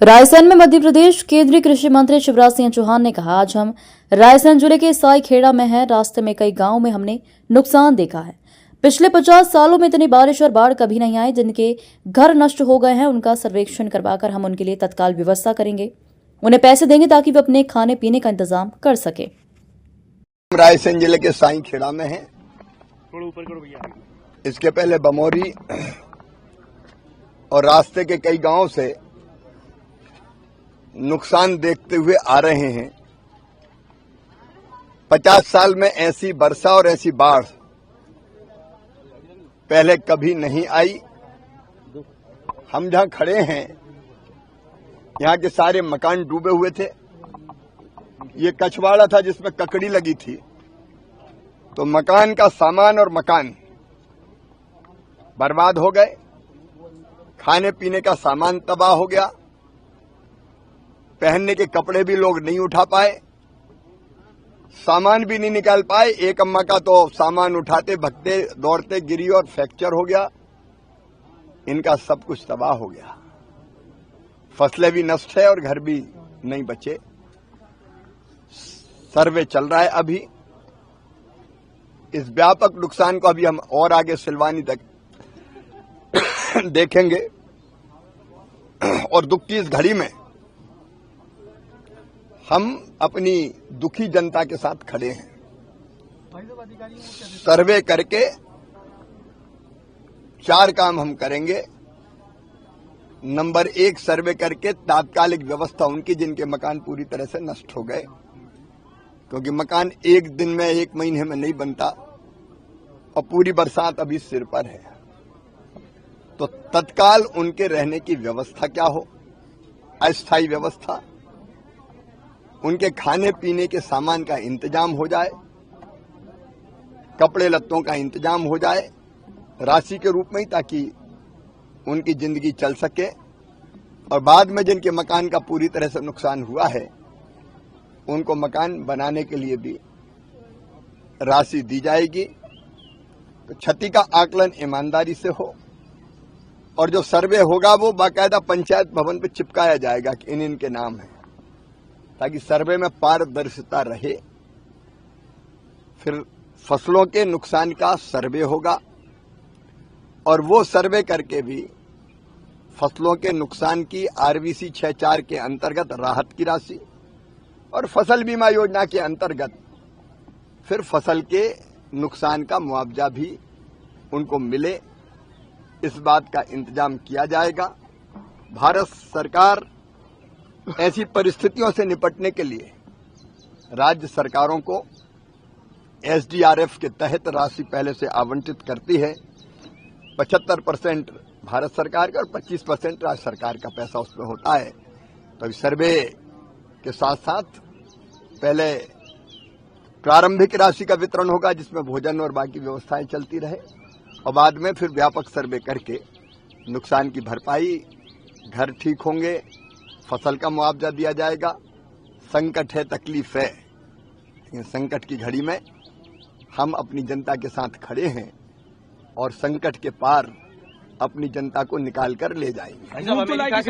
रायसेन में मध्य प्रदेश केंद्रीय कृषि मंत्री शिवराज सिंह चौहान ने कहा, आज हम रायसेन जिले के साईखेड़ा में हैं। रास्ते में कई गांवों में हमने नुकसान देखा है। पिछले 50 सालों में इतनी बारिश और बाढ़ कभी नहीं आई। जिनके घर नष्ट हो गए हैं उनका सर्वेक्षण करवाकर हम उनके लिए तत्काल व्यवस्था करेंगे। उन्हें पैसे देंगे ताकि वे अपने खाने पीने का इंतजाम कर सके। रायसेन जिले के साईखेड़ा में हैं। इसके पहले बमोरी और रास्ते के कई गांवों से नुकसान देखते हुए आ रहे हैं। 50 साल में ऐसी वर्षा और ऐसी बाढ़ पहले कभी नहीं आई। हम जहां खड़े हैं यहां के सारे मकान डूबे हुए थे। ये कछवाड़ा था जिसमें ककड़ी लगी थी, तो मकान का सामान और मकान बर्बाद हो गए। खाने पीने का सामान तबाह हो गया। पहनने के कपड़े भी लोग नहीं उठा पाए, सामान भी नहीं निकाल पाए। एक अम्मा का तो सामान उठाते भगते दौड़ते गिरी और फ्रैक्चर हो गया। इनका सब कुछ तबाह हो गया। फसलें भी नष्ट है और घर भी नहीं बचे। सर्वे चल रहा है अभी। इस व्यापक नुकसान को अभी हम और आगे सिलवानी तक देखेंगे। और दुख की इस घड़ी में हम अपनी दुखी जनता के साथ खड़े हैं। सर्वे करके 4 काम हम करेंगे। नंबर 1, सर्वे करके तात्कालिक व्यवस्था उनकी जिनके मकान पूरी तरह से नष्ट हो गए, क्योंकि मकान एक दिन में, एक महीने में नहीं बनता और पूरी बरसात अभी सिर पर है। तो तत्काल उनके रहने की व्यवस्था क्या हो, अस्थायी व्यवस्था। उनके खाने पीने के सामान का इंतजाम हो जाए, कपड़े लत्तों का इंतजाम हो जाए राशि के रूप में ही, ताकि उनकी जिंदगी चल सके। और बाद में जिनके मकान का पूरी तरह से नुकसान हुआ है उनको मकान बनाने के लिए भी राशि दी जाएगी। तो क्षति का आकलन ईमानदारी से हो और जो सर्वे होगा वो बाकायदा पंचायत भवन पे चिपकाया जाएगा कि इन इनके नाम है, ताकि सर्वे में पारदर्शिता रहे। फिर फसलों के नुकसान का सर्वे होगा और वो सर्वे करके भी फसलों के नुकसान की आरवीसी 6.4 के अंतर्गत राहत की राशि और फसल बीमा योजना के अंतर्गत फिर फसल के नुकसान का मुआवजा भी उनको मिले, इस बात का इंतजाम किया जाएगा। भारत सरकार ऐसी परिस्थितियों से निपटने के लिए राज्य सरकारों को एसडीआरएफ के तहत राशि पहले से आवंटित करती है। 75% भारत सरकार का और 25% राज्य सरकार का पैसा उसमें होता है। तो इस सर्वे के साथ साथ पहले प्रारंभिक राशि का वितरण होगा जिसमें भोजन और बाकी व्यवस्थाएं चलती रहे, और बाद में फिर व्यापक सर्वे करके नुकसान की भरपाई, घर ठीक होंगे, फसल का मुआवजा दिया जाएगा। संकट है, तकलीफ है, लेकिन संकट की घड़ी में हम अपनी जनता के साथ खड़े हैं और संकट के पार अपनी जनता को निकाल कर ले जाएंगे।